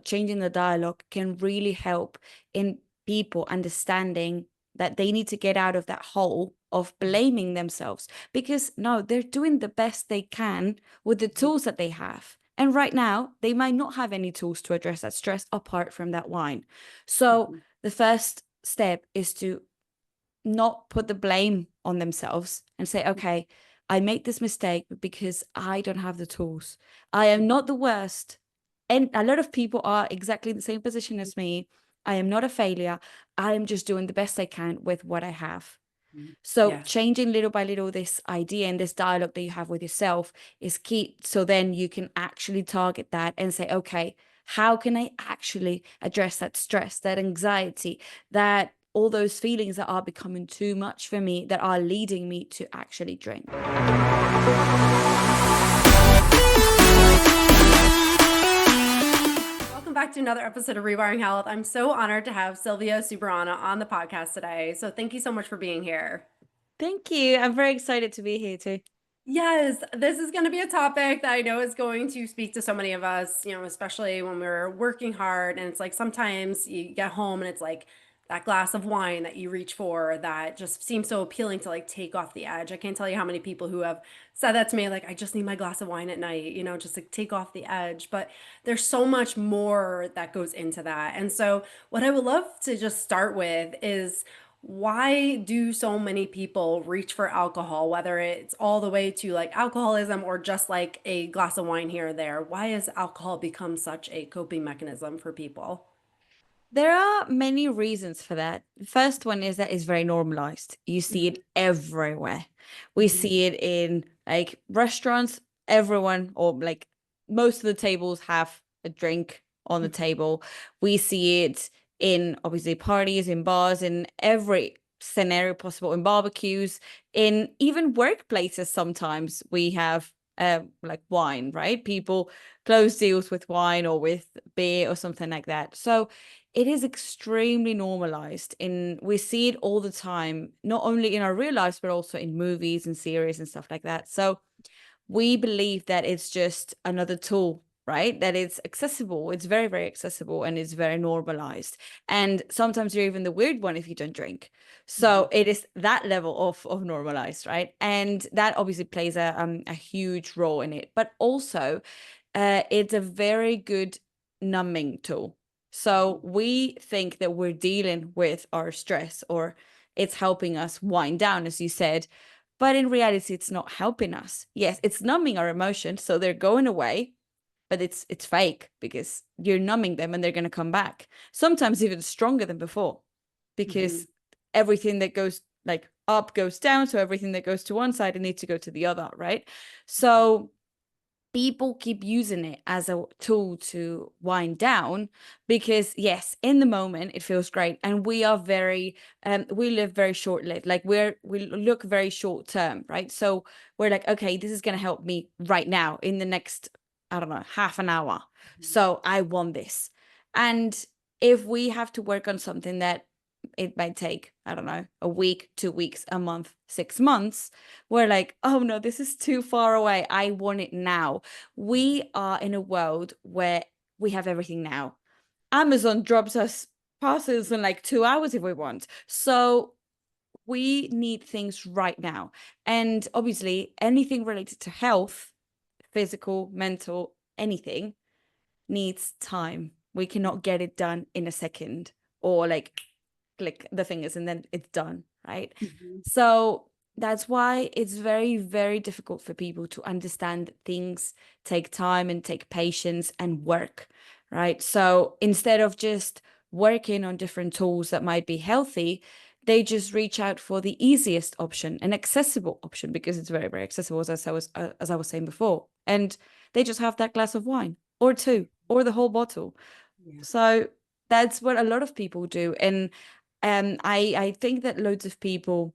changing the dialogue can really help in people understanding that they need to get out of that hole of blaming themselves, because no, they're doing the best they can with the tools that they have. And right now, they might not have any tools to address that stress apart from that wine. So the first step is to not put the blame on themselves and say, okay, I made this mistake because I don't have the tools. I am not the worst. And a lot of people are exactly in the same position as me. I am not a failure. I am just doing the best I can with what I have. So Yes. changing little by little this idea and this dialogue that you have with yourself is key. So then you can actually target that and say, okay, how can I actually address that stress, that anxiety, that all those feelings that are becoming too much for me, that are leading me to actually drink? Welcome back to another episode of Rewiring Health. I'm so honored to have Silvia Subriana on the podcast today. So thank you so much for being here. Thank you. I'm very excited to be here too. Yes, this is going to be a topic that I know is going to speak to so many of us, especially when we're working hard. And it's like sometimes you get home and it's like that glass of wine that you reach for that just seems so appealing to like take off the edge. I can't tell you how many people who have said that to me, like, I just need my glass of wine at night, just to take off the edge. But there's so much more that goes into that. And so, what I would love to just start with is, why do so many people reach for alcohol, whether it's all the way to like alcoholism or just like a glass of wine here or there? Why has alcohol become such a coping mechanism for people? There are many reasons for that. The first one is that it's very normalized. You see Mhm, it everywhere. We mhm, see it in like restaurants, everyone, or like most of the tables have a drink on the table. We see it in obviously parties, in bars, in every scenario possible, in barbecues, in even workplaces. Sometimes we have like wine, right? People close deals with wine or with beer or something like that. So it is extremely normalized, and we see it all the time, not only in our real lives but also in movies and series and stuff like that. So we believe that it's just another tool, right? That it's accessible, it's very very accessible, and it's very normalized. And sometimes you're even the weird one if you don't drink. So mhm, it is that level of normalized, right? And that obviously plays a huge role in it, but also it's a very good numbing tool. So we think that we're dealing with our stress, or it's helping us wind down, as you said. But in reality, it's not helping us. Yes, it's numbing our emotions, so they're going away, but it's fake because you're numbing them and they're going to come back. Sometimes even stronger than before, mhm, because everything that goes like up goes down, so everything that goes to one side it needs to go to the other, right? So people keep using it as a tool to wind down because yes, in the moment it feels great, and we are very we live very short lived, like we look very short term, right? So we're like, okay, this is going to help me right now in the next, I don't know, half an hour, so I want this. And if we have to work on something that it might take, I don't know, a week, 2 weeks, a month, 6 months, we're like, oh no, this is too far away. I want it now. We are in a world where we have everything now. Amazon drops us parcels in like 2 hours if we want. So we need things right now. And obviously, anything related to health, physical, mental, anything needs time. We cannot get it done in a second, or like click the fingers and then it's done, right? mhm, So that's why it's very, very difficult for people to understand that things take time and take patience and work, right? So instead of just working on different tools that might be healthy, they just reach out for the easiest option, an accessible option, because it's very, very accessible, as I was saying before. And they just have that glass of wine or two or the whole bottle. yeah. So that's what a lot of people do. And I think that loads of people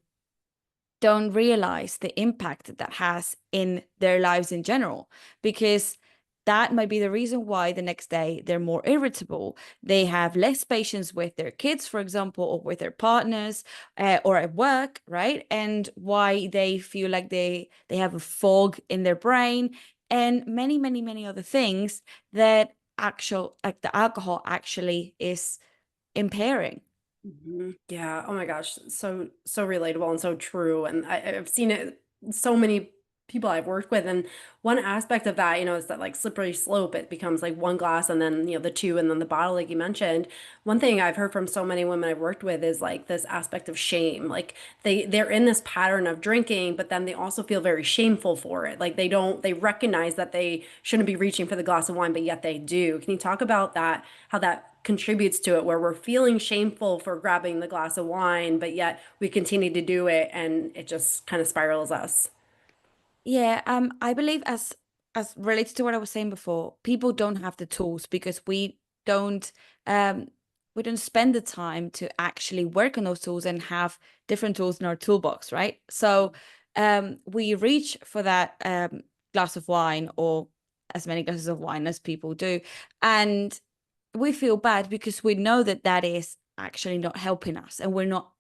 don't realize the impact that that has in their lives in general, because that might be the reason why the next day they're more irritable. They have less patience with their kids, for example, or with their partners, or at work, right? And why they feel like they have a fog in their brain, and many, many, many other things that like the alcohol actually is impairing. Yeah. Oh my gosh. So relatable and so true. And I've seen it so many people I've worked with. And one aspect of that, is that like slippery slope. It becomes like one glass and then, the two and then the bottle, like you mentioned. One thing I've heard from so many women I've worked with is like this aspect of shame. Like they're in this pattern of drinking, but then they also feel very shameful for it. Like they recognize that they shouldn't be reaching for the glass of wine, but yet they do. Can you talk about that? How that contributes to it, where we're feeling shameful for grabbing the glass of wine, but yet we continue to do it and it just kind of spirals us. Yeah, I believe as related to what I was saying before, people don't have the tools because don't um we don't spend the time to actually work on those tools and have different tools in our toolbox, right? So we reach for that glass of wine or as many glasses of wine as people do, and we feel bad because we know that that is actually not helping us, and we're not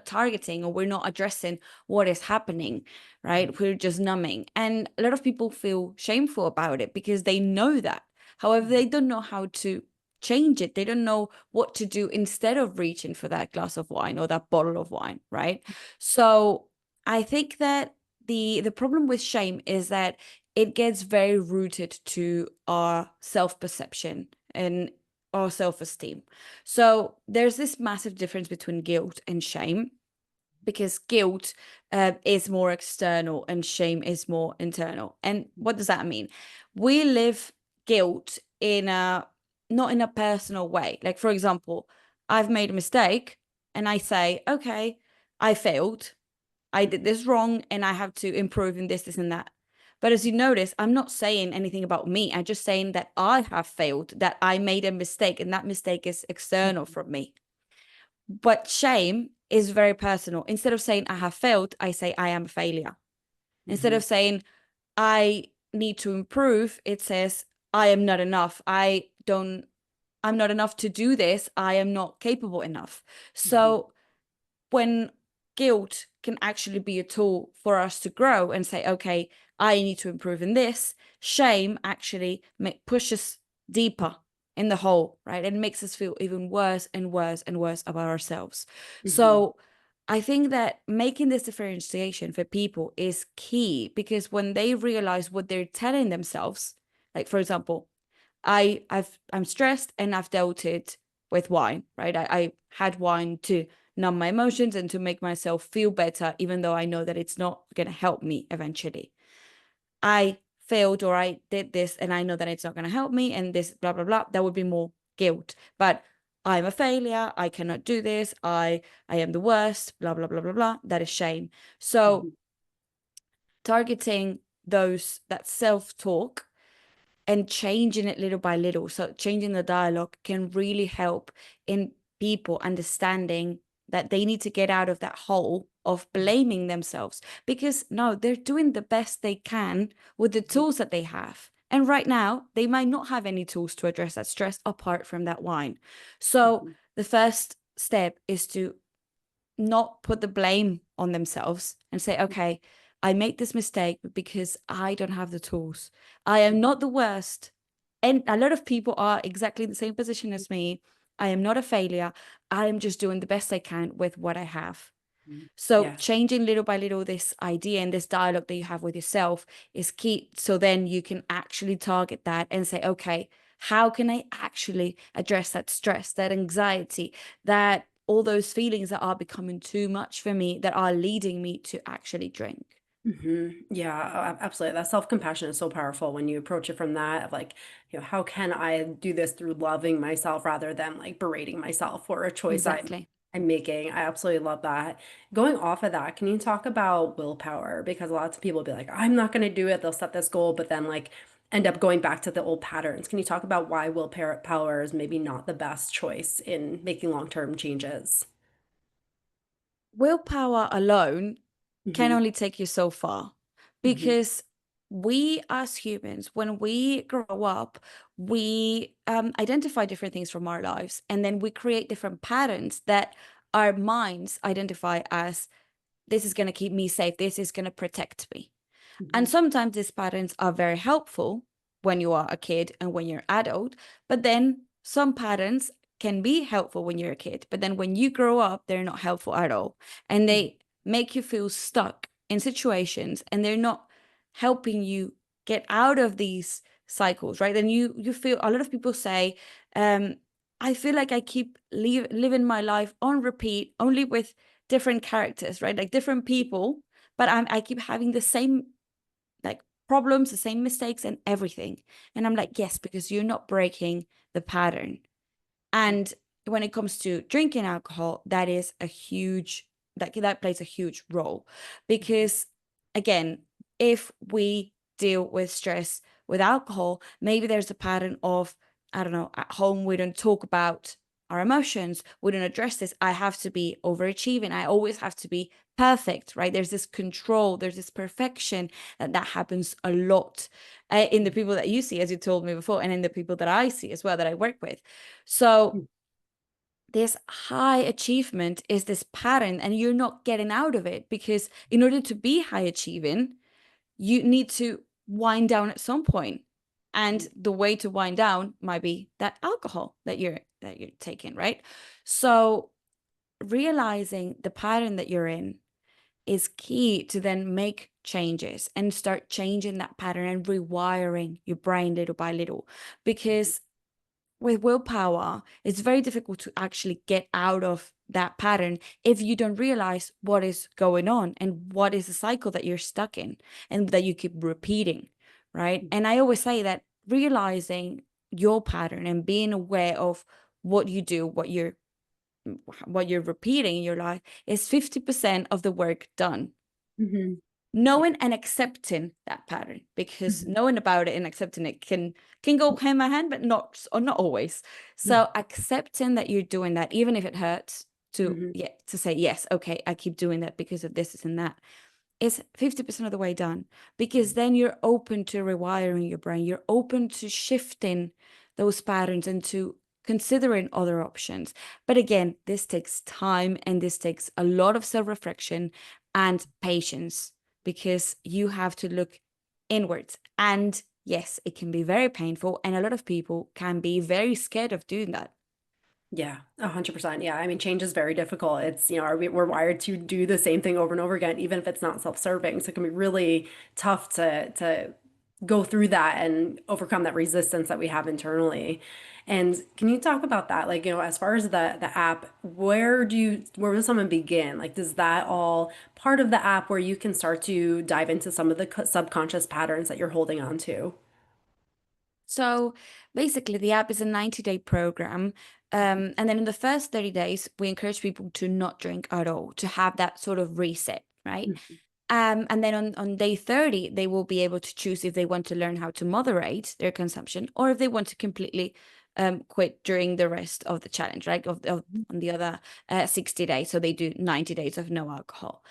targeting or we're not addressing what is happening, right? We're just numbing. And a lot of people feel shameful about it because they know that. However, they don't know how to change it. They don't know what to do instead of reaching for that glass of wine or that bottle of wine, right? So I think that the problem with shame is that it gets very rooted to our self-perception and our self-esteem. So there's this massive difference between guilt and shame, because guilt is more external and shame is more internal. And what does that mean? We live guilt in a not in a personal way. Like, for example, I've made a mistake and I say, okay, I failed. I did this wrong and I have to improve in this, this, and that. But as you notice, I'm not saying anything about me. I'm just saying that I have failed, that I made a mistake, and that mistake is external from me. But shame is very personal. Instead of saying I have failed, I say I am a failure. Instead Mhm. of saying I need to improve, it says I am not enough. I'm not enough to do this. I am not capable enough. Mhm. So when guilt can actually be a tool for us to grow and say, okay, I need to improve in this, shame actually pushes deeper in the hole, right? And makes us feel even worse and worse and worse about ourselves. Mhm. So I think that making this differentiation for people is key, because when they realize what they're telling themselves, like for example, I'm stressed and I've dealt it with wine, right? I had wine to numb my emotions and to make myself feel better, even though I know that it's not going to help me eventually. I failed or I did this and I know that it's not going to help me and this blah blah blah. That would be more guilt. But I'm a failure. I cannot do this. I am the worst. Blah blah blah blah blah. That is shame. So Mhm. targeting those that self talk and changing it little by little. So changing the dialogue can really help in people understanding that they need to get out of that hole of blaming themselves, because no, they're doing the best they can with the tools that they have. And right now, they might not have any tools to address that stress apart from that wine. So Mhm. the first step is to not put the blame on themselves and say, okay, I made this mistake because I don't have the tools. I am not the worst. And a lot of people are exactly in the same position as me. I am not a failure. I am just doing the best I can with what I have. Mhm. So Yes. changing little by little this idea and this dialogue that you have with yourself is key. So then you can actually target that and say, okay, how can I actually address that stress, that anxiety, that all those feelings that are becoming too much for me, that are leading me to actually drink? Yeah, absolutely. That self-compassion is so powerful when you approach it from that of like, how can I do this through loving myself rather than like berating myself for a choice Exactly. I'm making. I absolutely love that. Going off of that, can you talk about willpower? Because lots of people will be like, I'm not going to do it. They'll set this goal, but then like end up going back to the old patterns. Can you talk about why willpower is maybe not the best choice in making long-term changes? Willpower alone can Hmm. only take you so far, Hmm. because we as humans, when we grow up, we identify different things from our lives, and then we create different patterns that our minds identify as, this is going to keep me safe, this is going to protect me. And Hmm. sometimes these patterns are very helpful, when you are a kid and when you're adult, but then some patterns can be helpful when you're a kid, but then when you grow up, they're not helpful at all. And they make you feel stuck in situations, and they're not helping you get out of these cycles, right? And you feel, a lot of people say, I feel like I keep living my life on repeat, only with different characters, right? Like different people, but I keep having the same like problems, the same mistakes and everything. And I'm like, yes, because you're not breaking the pattern. And when it comes to drinking alcohol, that is a huge, that plays a huge role. Because again, if we deal with stress with alcohol, maybe there's a pattern of, I don't know, at home we don't talk about our emotions, we don't address this. I have to be overachieving, I always have to be perfect, right? There's this control, there's this perfection that happens a lot in the people that you see, as you told me before, and in the people that I see as well, that I work with. So this high achievement is this pattern, and you're not getting out of it, because in order to be high achieving, you need to wind down at some point. And the way to wind down might be that alcohol that you're taking, right? So realizing the pattern that you're in is key to then make changes and start changing that pattern and rewiring your brain little by little. Because with willpower, it's very difficult to actually get out of that pattern if you don't realize what is going on and what is the cycle that you're stuck in and that you keep repeating, right? And I always say that realizing your pattern and being aware of what you do, what you're repeating in your life is 50% of the work done. Knowing and accepting that pattern, because knowing about it and accepting it can go hand by hand, but not always. So accepting that you're doing that, even if it hurts, to say yes, okay, I keep doing that because of this and that, is 50% of the way done. Because then you're open to rewiring your brain, you're open to shifting those patterns and to considering other options. But again, this takes time, and this takes a lot of self-reflection and patience, because you have to look inwards. And yes, it can be very painful, and a lot of people can be very scared of doing that. Yeah, 100%. Yeah, I mean, change is very difficult. It's, we're wired to do the same thing over and over again, even if it's not self-serving. So it can be really tough to go through that and overcome that resistance that we have internally. And can you talk about that? Like, as far as the app, where does someone begin? Like, does that all part of the app where you can start to dive into some of the subconscious patterns that you're holding on to? So basically, the app is a 90-day program. And then in the first 30 days, we encourage people to not drink at all, to have that sort of reset, right? And then on day 30, they will be able to choose if they want to learn how to moderate their consumption, or if they want to completely quit during the rest of the challenge, right? On the other 60 days. So they do 90 days of no alcohol.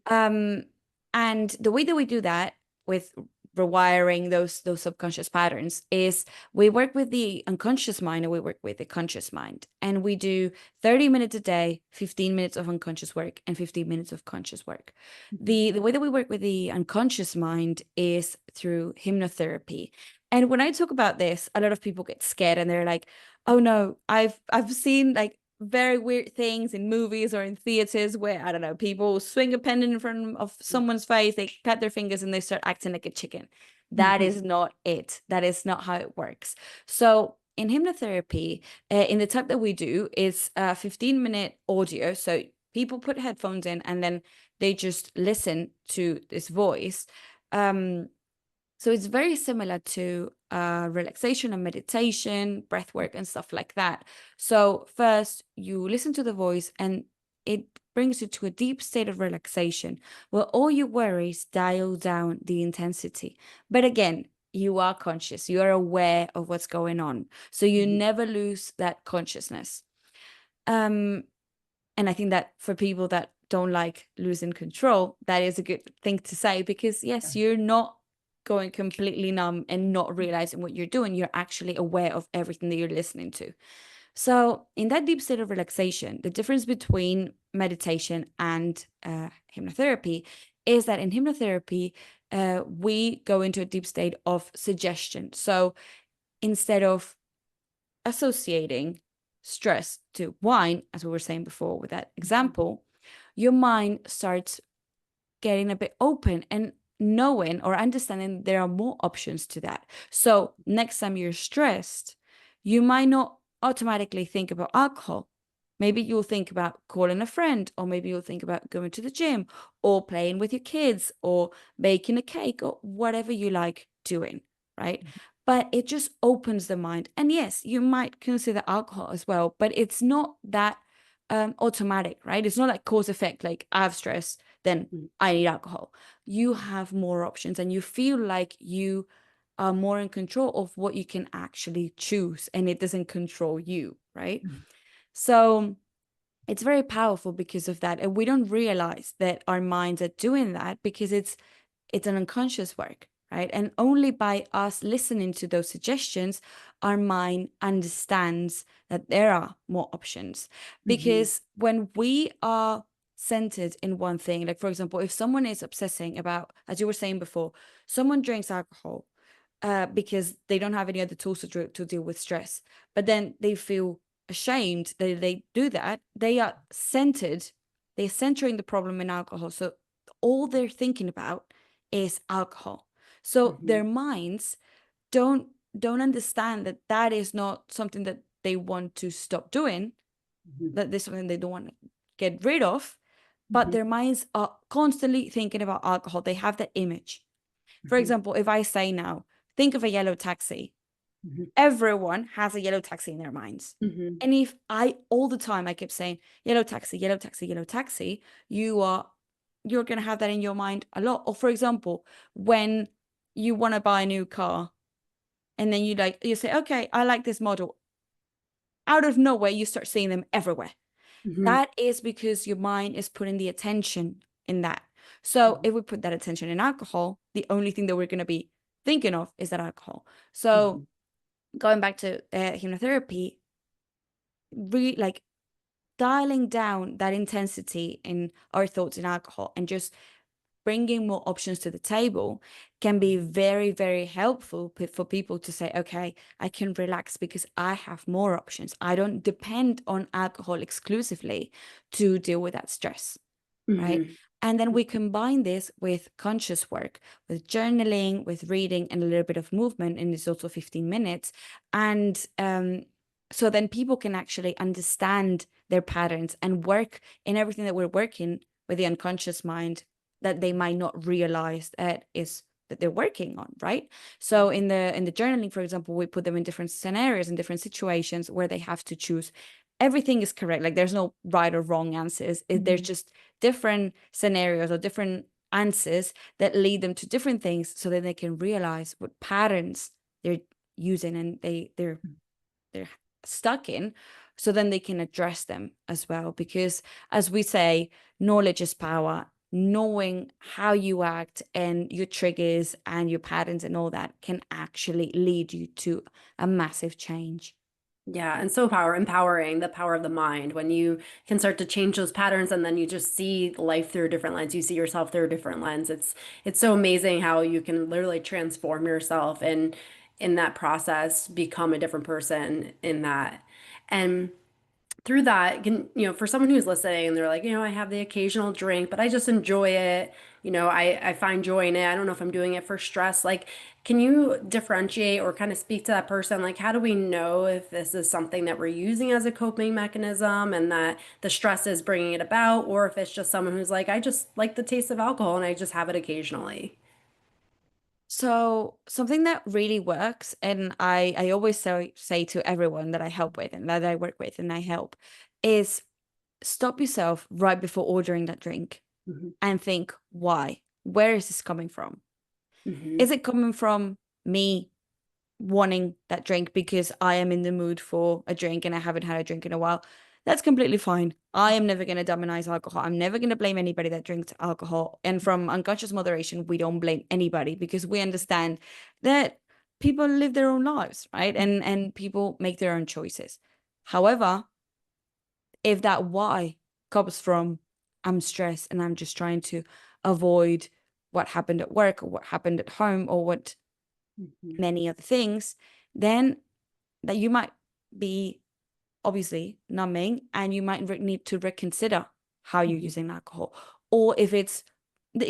Um, and the way that we do that with rewiring those subconscious patterns is we work with the unconscious mind and we work with the conscious mind. And we do 30 minutes a day, 15 minutes of unconscious work and 15 minutes of conscious work. The way that we work with the unconscious mind is through hypnotherapy. And when I talk about this, a lot of people get scared and they're like, oh no, I've seen like very weird things in movies or in theaters where, I don't know, people swing a pen in front of someone's face, they cut their fingers and they start acting like a chicken. That is not it. That is not how it works. So in hypnotherapy, in the type that we do, is a 15-minute audio. So people put headphones in and then they just listen to this voice. So it's very similar to relaxation and meditation, breath work, and stuff like that. So first, you listen to the voice, and it brings you to a deep state of relaxation where all your worries dial down the intensity. But again, you are conscious, you are aware of what's going on. So you never lose that consciousness. And I think that for people that don't like losing control, that is a good thing to say, because yes, you're not going completely numb and not realizing what you're doing. You're actually aware of everything that you're listening to. So in that deep state of relaxation, the difference between meditation and hypnotherapy is that in hypnotherapy, we go into a deep state of suggestion. So instead of associating stress to wine, as we were saying before with that example, your mind starts getting a bit open and knowing or understanding there are more options to that. So next time you're stressed, you might not automatically think about alcohol. Maybe you'll think about calling a friend, or maybe you'll think about going to the gym, or playing with your kids, or baking a cake, or whatever you like doing, right? But it just opens the mind. And yes, you might consider alcohol as well, but it's not that automatic, right? It's not like cause effect, like I have stress, then I need alcohol. You have more options and you feel like you are more in control of what you can actually choose, and it doesn't control you, right? So it's very powerful because of that. And we don't realize that our minds are doing that because it's an unconscious work, right? And only by us listening to those suggestions, our mind understands that there are more options. Because when we are centered in one thing, like for example, if someone is obsessing about, as you were saying before, someone drinks alcohol because they don't have any other tools to deal with stress, but then they feel ashamed that they do that, they're centering the problem in alcohol. So all they're thinking about is alcohol. So their minds don't understand that that is not something that they want to stop doing, that this is something they don't want to get rid of, but their minds are constantly thinking about alcohol. They have that image. For example, if I say now, think of a yellow taxi, everyone has a yellow taxi in their minds. And if I all the time I keep saying yellow taxi, yellow taxi, yellow taxi, you're going to have that in your mind a lot. Or for example, when you want to buy a new car and then you say, okay, I like this model. Out of nowhere, you start seeing them everywhere. That is because your mind is putting the attention in that. So if we put that attention in alcohol, the only thing that we're going to be thinking of is that alcohol. So going back to hypnotherapy, like dialing down that intensity in our thoughts in alcohol and just bringing more options to the table can be very, very helpful for people to say, okay, I can relax because I have more options. I don't depend on alcohol exclusively to deal with that stress, right? And then we combine this with conscious work, with journaling, with reading, and a little bit of movement, and it's also 15 minutes. And so then people can actually understand their patterns and work in everything that we're working with the unconscious mind that they might not realize that they're working on, right? So in the journaling, for example, we put them in different scenarios and different situations where they have to choose. Everything is correct. Like there's no right or wrong answers. There's just different scenarios or different answers that lead them to different things, so that they can realize what patterns they're using and they're stuck in, so then they can address them as well. Because as we say, knowledge is power. Knowing how you act and your triggers and your patterns and all that can actually lead you to a massive change. Yeah, and so empowering, the power of the mind, when you can start to change those patterns and then you just see life through a different lens. You see yourself through a different lens. It's so amazing how you can literally transform yourself and in that process become a different person in that. And through that, for someone who's listening and they're like, I have the occasional drink, but I just enjoy it. I find joy in it. I don't know if I'm doing it for stress. Like, can you differentiate or kind of speak to that person? Like, how do we know if this is something that we're using as a coping mechanism and that the stress is bringing it about, or if it's just someone who's like, I just like the taste of alcohol and I just have it occasionally? So something that really works, and I always say to everyone that I help with and that I work with and I help, is stop yourself right before ordering that drink and think, why? Where is this coming from? Is it coming from me wanting that drink because I am in the mood for a drink and I haven't had a drink in a while? That's completely fine. I am never going to demonize alcohol. I'm never going to blame anybody that drinks alcohol. And from unconscious moderation, we don't blame anybody because we understand that people live their own lives, right? And people make their own choices. However, if that why comes from I'm stressed and I'm just trying to avoid what happened at work or what happened at home or what many other things, then that you might be obviously numbing, and you might need to reconsider how you're using alcohol. Or if it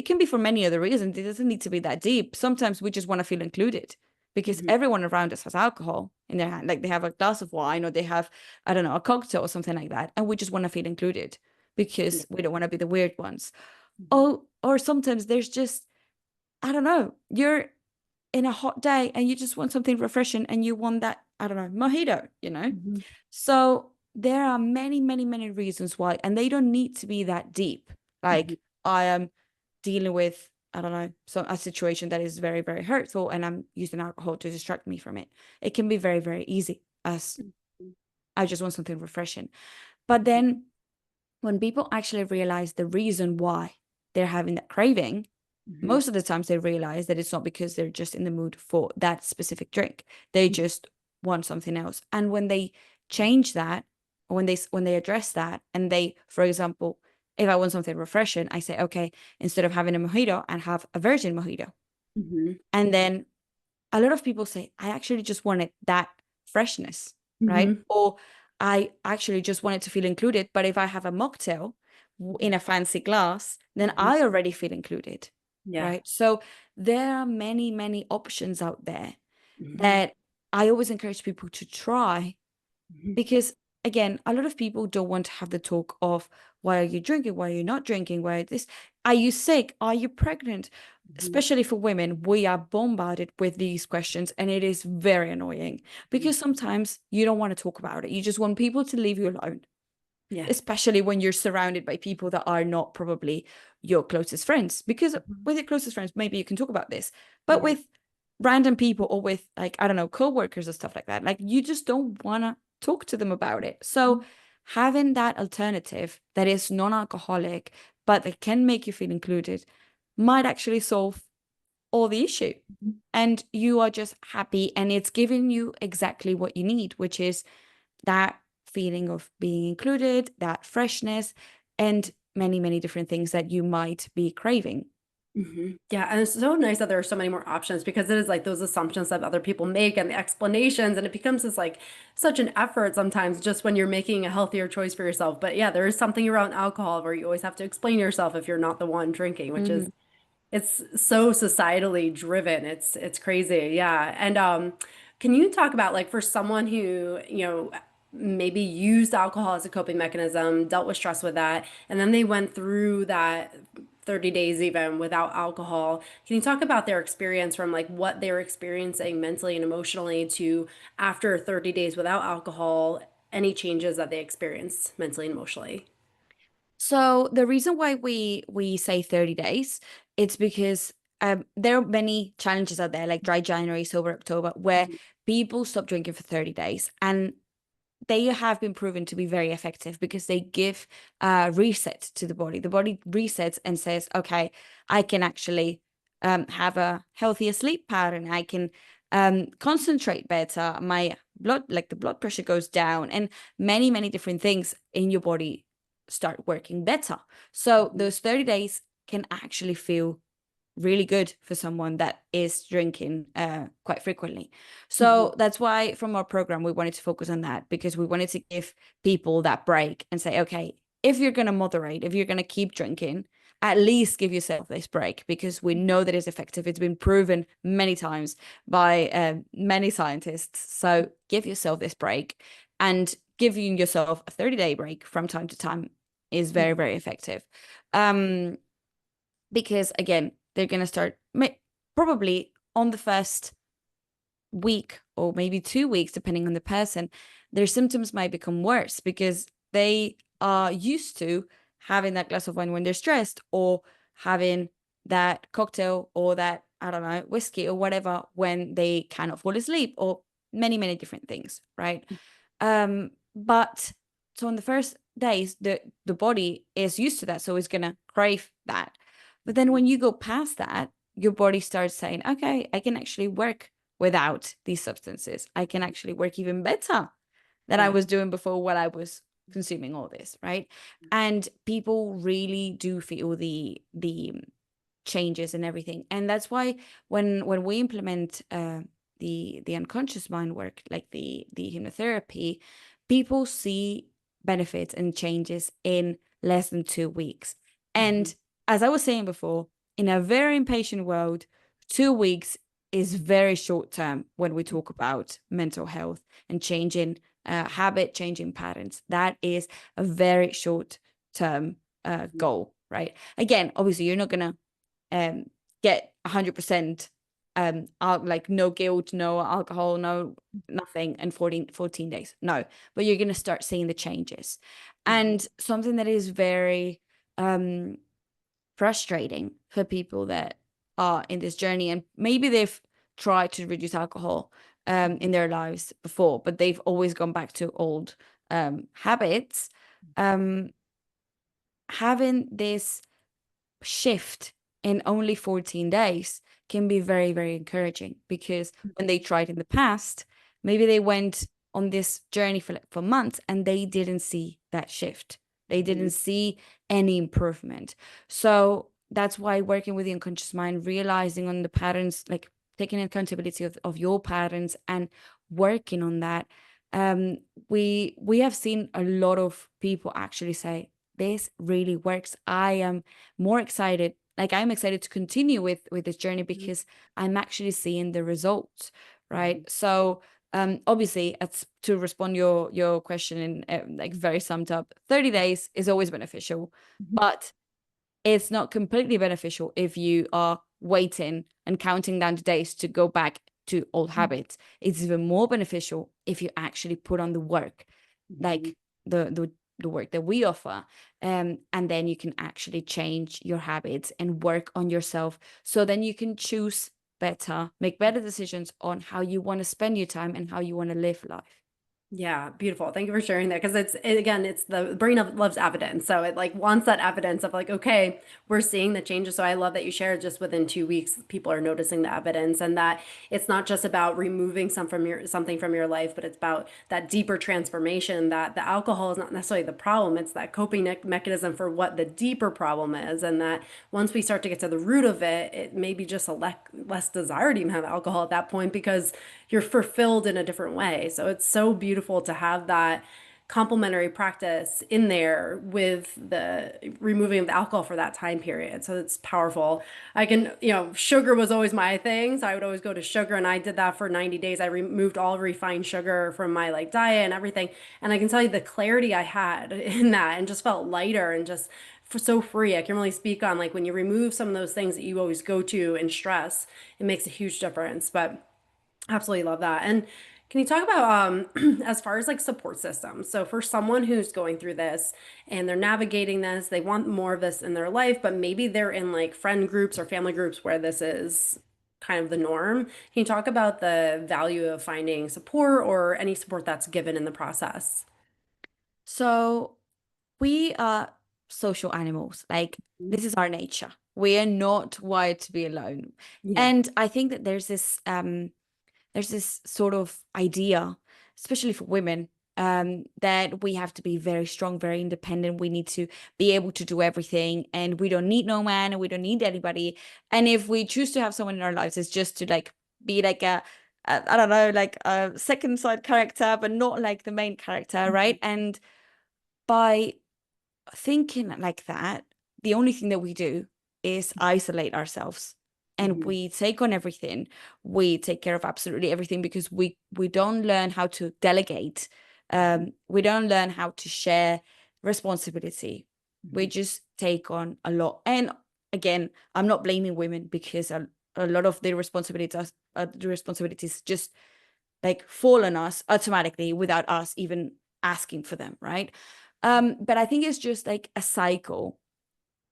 can be for many other reasons. It doesn't need to be that deep. Sometimes we just want to feel included because everyone around us has alcohol in their hand. Like they have a glass of wine or they have, I don't know, a cocktail or something like that. And we just want to feel included because we don't want to be the weird ones. Oh, or sometimes there's just, I don't know, you're in a hot day and you just want something refreshing and you want that, I don't know, mojito, So there are many, many, many reasons why, and they don't need to be that deep. Like I am dealing with, I don't know, a situation that is very, very hurtful and I'm using alcohol to distract me from it. It can be very, very easy as I just want something refreshing. But then when people actually realize the reason why they're having that craving, most of the times they realize that it's not because they're just in the mood for that specific drink. They just want something else. And when they change that, or when they address that, and they, for example, if I want something refreshing, I say, okay, instead of having a mojito, and have a virgin mojito. And then a lot of people say, I actually just wanted that freshness, right? Or I actually just wanted to feel included. But if I have a mocktail in a fancy glass, then I already feel included. Right. So there are many, many options out there that I always encourage people to try, because again, a lot of people don't want to have the talk of why are you drinking? Why are you not drinking? Why this? Are you sick? Are you pregnant? Especially for women, we are bombarded with these questions, and it is very annoying because sometimes you don't want to talk about it. You just want people to leave you alone. Especially when you're surrounded by people that are not probably your closest friends, because with your closest friends, maybe you can talk about this, but with random people or with, like, I don't know, co-workers or stuff like that, like you just don't want to talk to them about it. So having that alternative that is non-alcoholic, but that can make you feel included, might actually solve all the issue. And you are just happy, and it's giving you exactly what you need, which is that feeling of being included, that freshness, and many, many different things that you might be craving. Yeah, and it's so nice that there are so many more options, because it is like those assumptions that other people make and the explanations, and it becomes this like such an effort sometimes just when you're making a healthier choice for yourself. But yeah, there is something around alcohol where you always have to explain yourself if you're not the one drinking, which is it's so societally driven. It's crazy. Yeah. And can you talk about, like, for someone who, maybe used alcohol as a coping mechanism, dealt with stress with that, and then they went through that 30 days even without alcohol. Can you talk about their experience from like what they were experiencing mentally and emotionally to after 30 days without alcohol, any changes that they experienced mentally and emotionally? So the reason why we say 30 days, it's because there are many challenges out there, like Dry January, Sober October, where people stop drinking for 30 days. And they have been proven to be very effective because they give a reset to the body. The body resets and says, okay, I can actually have a healthier sleep pattern. I can concentrate better. My blood, like the blood pressure goes down, and many, many different things in your body start working better. So those 30 days can actually feel really good for someone that is drinking quite frequently. So that's why from our program, we wanted to focus on that, because we wanted to give people that break and say, okay, if you're going to moderate, if you're going to keep drinking, at least give yourself this break, because we know that it's effective. It's been proven many times by many scientists. So give yourself this break, and giving yourself a 30-day break from time to time is very, very effective. Because again, they're going to start probably on the first week or maybe 2 weeks, depending on the person, their symptoms might become worse because they are used to having that glass of wine when they're stressed, or having that cocktail or that, I don't know, whiskey or whatever when they cannot fall asleep, or many, many different things, right? But so on the first days, the body is used to that, so it's gonna crave that. But then when you go past that, your body starts saying, okay, I can actually work without these substances. I can actually work even better than I was doing before while I was consuming all this, right? And people really do feel the changes and everything. And that's why when we implement the unconscious mind work, like the hypnotherapy, people see benefits and changes in less than 2 weeks. And as I was saying before, in a very impatient world, 2 weeks is very short term when we talk about mental health and changing habit, changing patterns. That is a very short term goal, right? Again, obviously, you're not gonna get 100% out, like no guilt, no alcohol, no nothing in 14 days. No, but you're gonna start seeing the changes. And something that is very frustrating for people that are in this journey, and maybe they've tried to reduce alcohol in their lives before, but they've always gone back to old habits. Having this shift in only 14 days can be very, very encouraging, because when they tried in the past, maybe they went on this journey for months and they didn't see that shift. They didn't see any improvement. So that's why working with the unconscious mind, realizing on the patterns, like taking accountability of your patterns and working on that, we have seen a lot of people actually say, this really works. I am more excited. Like, I'm excited to continue with this journey because I'm actually seeing the results, right? So obviously, to respond your question in like very summed up, 30 days is always beneficial, but it's not completely beneficial if you are waiting and counting down the days to go back to old habits. It's even more beneficial if you actually put on the work, like the work that we offer, and then you can actually change your habits and work on yourself, so then you can choose better, make better decisions on how you want to spend your time and how you want to live life. Yeah, beautiful. Thank you for sharing that, because again, it's the brain loves evidence. So it like wants that evidence of like, okay, we're seeing the changes. So I love that you shared just within 2 weeks, people are noticing the evidence, and that it's not just about removing something from your life, but it's about that deeper transformation, that the alcohol is not necessarily the problem. It's that coping mechanism for what the deeper problem is. And that once we start to get to the root of it, it may be just a less desire to even have alcohol at that point, because you're fulfilled in a different way. So it's so beautiful to have that complementary practice in there with the removing of the alcohol for that time period. So it's powerful. I can, sugar was always my thing. So I would always go to sugar, and I did that for 90 days. I removed all refined sugar from my like diet and everything. And I can tell you the clarity I had in that, and just felt lighter and just so free. I can really speak on like when you remove some of those things that you always go to in stress, it makes a huge difference. But absolutely love that. And can you talk about as far as like support systems? So for someone who's going through this and they're navigating this, they want more of this in their life, but maybe they're in like friend groups or family groups where this is kind of the norm. Can you talk about the value of finding support or any support that's given in the process? So we are social animals. Like, this is our nature. We are not wired to be alone. Yeah. And I think that there's this sort of idea, especially for women, that we have to be very strong, very independent. We need to be able to do everything, and we don't need no man, and we don't need anybody. And if we choose to have someone in our lives, it's just to like be like I don't know, like a second side character, but not like the main character, right? And by thinking like that, the only thing that we do is isolate ourselves, and Mhm. we take on everything. We take care of absolutely everything because we don't learn how to delegate. We don't learn how to share responsibility. We Mhm. just take on a lot. And again, I'm not blaming women, because a lot of the responsibilities just like fall on us automatically without us even asking for them, right? But I think it's just like a cycle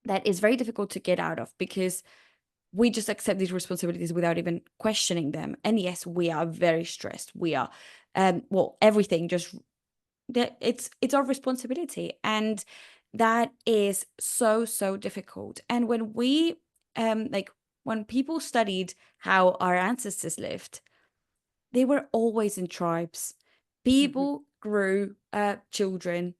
that is very difficult to get out of, because we just accept these responsibilities without even questioning them. And yes, we are very stressed. We are, well, everything just that it's our responsibility, and that is so so difficult. And when we like when people studied how our ancestors lived, they were always in tribes. Mhm. People grew children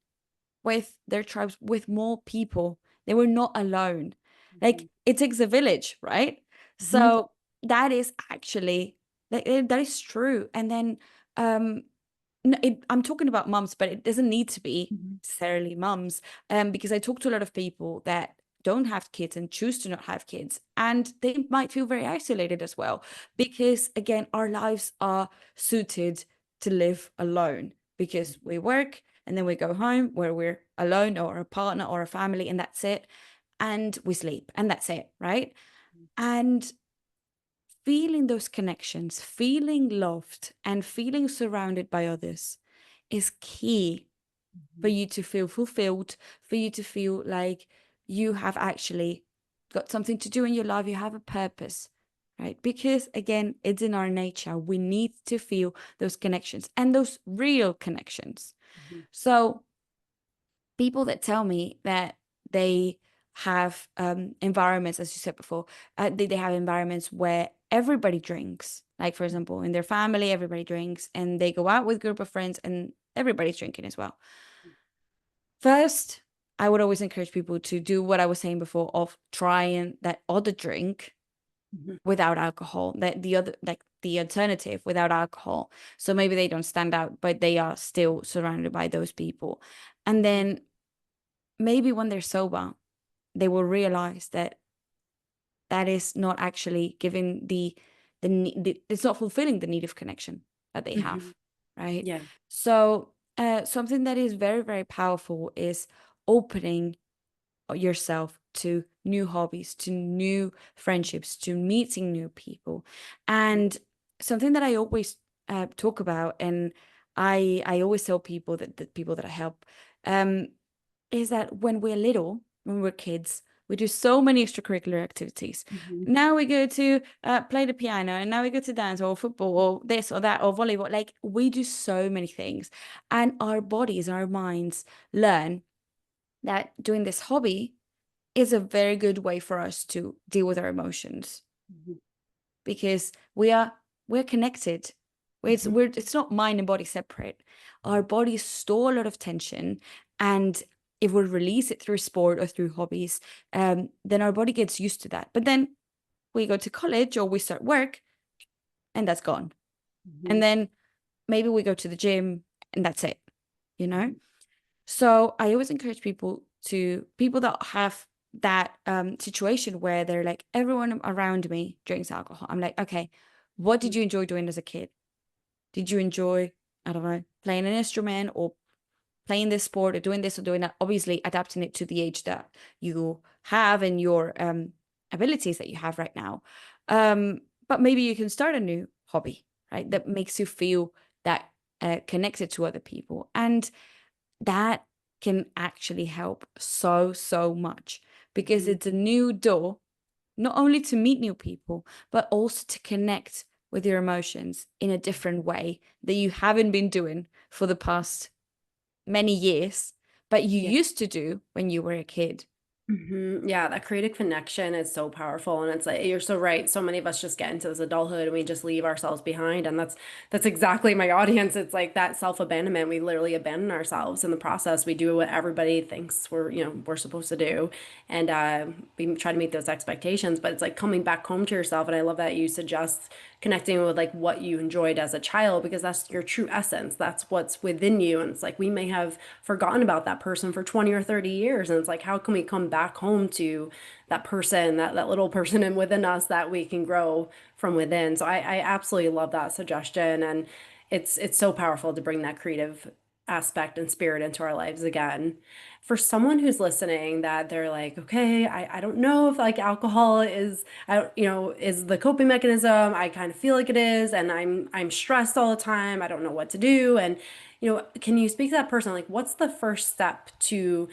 with their tribes, with more people. They were not alone. Like it takes a village, right? Mhm. So that is actually that is true. And then I'm talking about mums, but it doesn't need to be Mhm. necessarily mums, because I talk to a lot of people that don't have kids and choose to not have kids, and they might feel very isolated as well, because again, our lives are suited to live alone because we work and then we go home where we're alone or a partner or a family, and that's it. And we sleep, and that's it, right? And feeling those connections, feeling loved, and feeling surrounded by others is key for Mhm. you to feel fulfilled, for you to feel like you have actually got something to do in your life, you have a purpose, right? Because again, it's in our nature. We need to feel those connections and those real connections. Mhm. So, people that tell me that they have environments, as you said before, they have environments where everybody drinks. Like, for example, in their family, everybody drinks, and they go out with a group of friends and everybody's drinking as well. First, I would always encourage people to do what I was saying before of trying that other drink Mhm. without alcohol, that the other, like the alternative without alcohol. So maybe they don't stand out, but they are still surrounded by those people. And Mhm. then maybe when they're sober, they will realize that that is not actually giving it's not fulfilling the need of connection that they Mhm. have, right? Yeah. So something that is very, very powerful is opening yourself to new hobbies, to new friendships, to meeting new people. And something that I always talk about, and I always tell people that the people that I help, um, is that when we're little, when we're kids, we do so many extracurricular activities. Mhm. Now we go to play the piano, and now we go to dance or football or this or that or volleyball. Like we do so many things, and our bodies, our minds learn that doing this hobby is a very good way for us to deal with our emotions, Mhm. because we're connected. Mhm. It's not mind and body separate. Our bodies store a lot of tension, and if we release it through sport or through hobbies, then our body gets used to that. But then we go to college or we start work, and that's gone. And Mhm. then maybe we go to the gym, and that's it, you know? Mhm. So I always encourage people that have that situation where they're like, everyone around me drinks alcohol. I'm like, okay, what did you enjoy doing as a kid? Did you enjoy, I don't know, playing an instrument or playing this sport or doing this or doing that? Obviously, adapting it to the age that you have and your abilities that you have right now. But maybe you can start a new hobby, right? That makes you feel that connected to other people. And that can actually help so, so much, because Mhm. it's a new door, not only to meet new people, but also to connect with your emotions in a different way that you haven't been doing for the past many years, but you Yeah. used to do when you were a kid. Yeah, that creative connection is so powerful, and it's like you're so right. So many of us just get into this adulthood and we just leave ourselves behind, and that's exactly my audience. It's like that self-abandonment. We literally abandon ourselves in the process. We do what everybody thinks we're supposed to do, and we try to meet those expectations. But it's like coming back home to yourself. And I love that you suggest connecting with like what you enjoyed as a child, because that's your true essence. That's what's within you. And it's like we may have forgotten about that person for 20 or 30 years. And it's like, how can we come back home to that person, that little person and within us that we can grow from within? So I absolutely love that suggestion. And it's so powerful to bring that creative aspect and spirit into our lives again. For someone who's listening that they're like, okay, I don't know if like alcohol is, I don't, is the coping mechanism. I kind of feel like it is, and I'm stressed all the time. I don't know what to do. And, can you speak to that person? Like, what's the first step to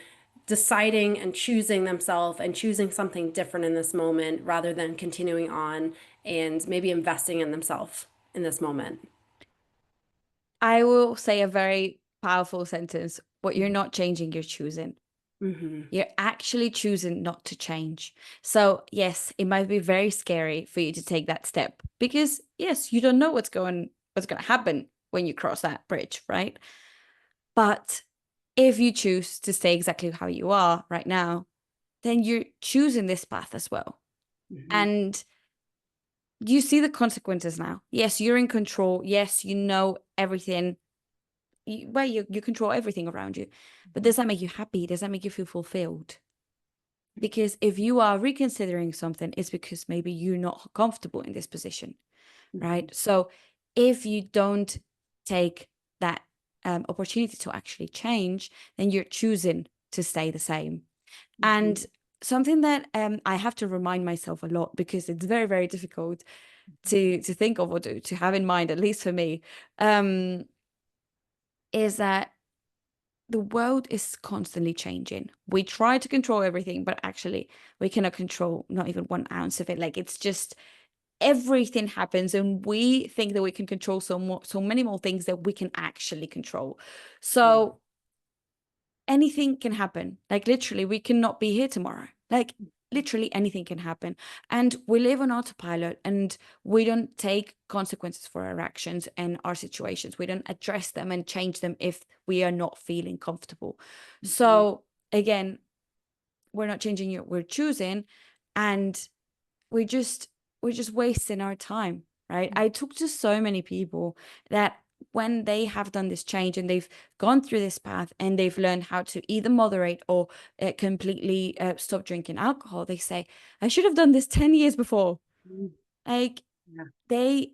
deciding and choosing themselves and choosing something different in this moment rather than continuing on and maybe investing in themselves in this moment? I will say a very powerful sentence: what you're not changing, you're choosing. Mm-hmm. You're actually choosing not to change. So, yes, it might be very scary for you to take that step, because yes, you don't know what's going to happen when you cross that bridge, right? But if you choose to stay exactly how you are right now, then you're choosing this path as well. Mhm. And you see the consequences now. Yes, you're in control. Yes, you know everything. You control everything around you. But does that make you happy? Does that make you feel fulfilled? Because if you are reconsidering something, it's because maybe you're not comfortable in this position, Mhm. right? So if you don't take that opportunity to actually change, then you're choosing to stay the same. And Mhm. something that I have to remind myself a lot, because it's very, very difficult to think of or to have in mind, at least for me, um, is that the world is constantly changing. We try to control everything, but actually we cannot control not even 1 ounce of it. Like, it's just everything happens, and we think that we can control so many more things that we can actually control. Yeah. So anything can happen. Like, literally, we cannot be here tomorrow. Like, literally anything can happen. And we live on autopilot, and we don't take consequences for our actions and our situations. We don't address them and change them if we are not feeling comfortable. Mhm. So again, we're not changing it, we're choosing. And we just we're just wasting our time, right? I talk to so many people that when they have done this change and they've gone through this path and they've learned how to either moderate or completely stop drinking alcohol, they say, I should have done this 10 years before. Mhm. Like, Yeah. they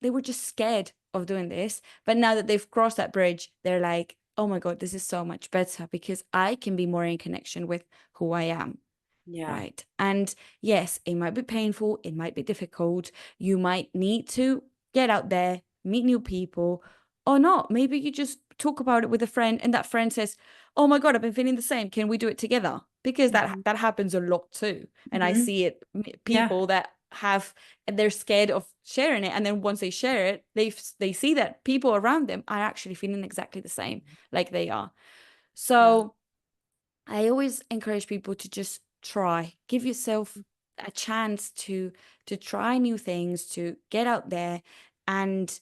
were just scared of doing this, but now that they've crossed that bridge, they're like, oh my god, this is so much better because I can be more in connection with who I am. Yeah. Right. And yes, it might be painful, it might be difficult. You might need to get out there, meet new people, or not. Maybe you just talk about it with a friend and that friend says, "Oh my God, I've been feeling the same. Can we do it together?" Because Mhm. that happens a lot too. And I Mhm. see it Yeah. people that have and they're scared of sharing it, and then once they share it, they see that people around them are actually feeling exactly the same like they are. Yeah. So I always encourage people to just try, give yourself a chance to try new things, to get out there. And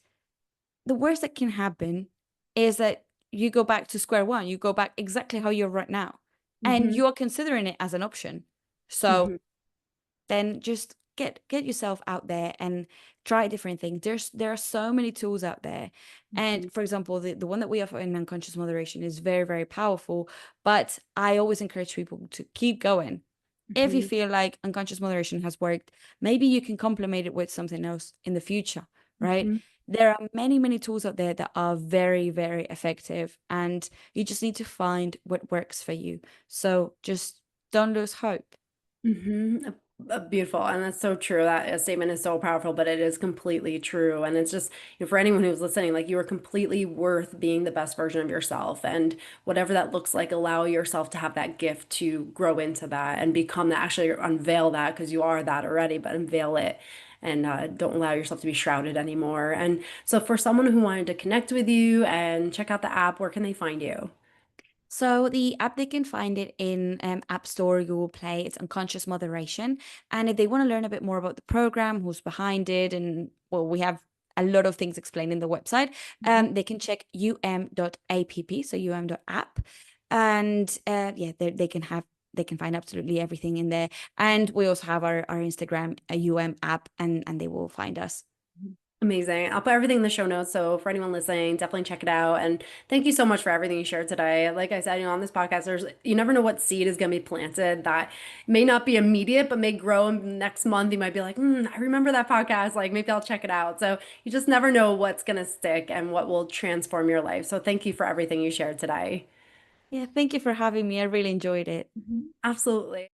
the worst that can happen is that you go back to square one. You go back exactly how you're right now. And Mhm. you're considering it as an option. So Mhm. then just get yourself out there and try different things. There are so many tools out there. And Mhm. for example, the one that we offer in unconscious moderation is very, very powerful. But I always encourage people to keep going. If you Mhm. feel like unconscious moderation has worked, maybe you can complement it with something else in the future, right? Mhm. There are many, many tools out there that are very, very effective, and you just need to find what works for you. So just don't lose hope. Mhm. Beautiful. And that's so true. That statement is so powerful, but it is completely true. And it's just, for anyone who's listening, like you are completely worth being the best version of yourself. And whatever that looks like, allow yourself to have that gift to grow into that and become that, actually unveil that because you are that already, but unveil it and don't allow yourself to be shrouded anymore. And so for someone who wanted to connect with you and check out the app, where can they find you? So the app, they can find it in App Store, Google Play. It's Unconscious Moderation. And if they want to learn a bit more about the program, who's behind it, and well, we have a lot of things explained in the website. Mhm. They can check um.app, so um.app, and yeah, they can find absolutely everything in there. And we also have our Instagram, a app, and they will find us. Amazing. I'll put everything in the show notes. So for anyone listening, definitely check it out. And thank you so much for everything you shared today. Like I said, on this podcast, you never know what seed is going to be planted that may not be immediate, but may grow. And next month, you might be like, I remember that podcast. Like maybe I'll check it out. So you just never know what's going to stick and what will transform your life. So thank you for everything you shared today. Yeah, thank you for having me. I really enjoyed it. Mhm. Absolutely.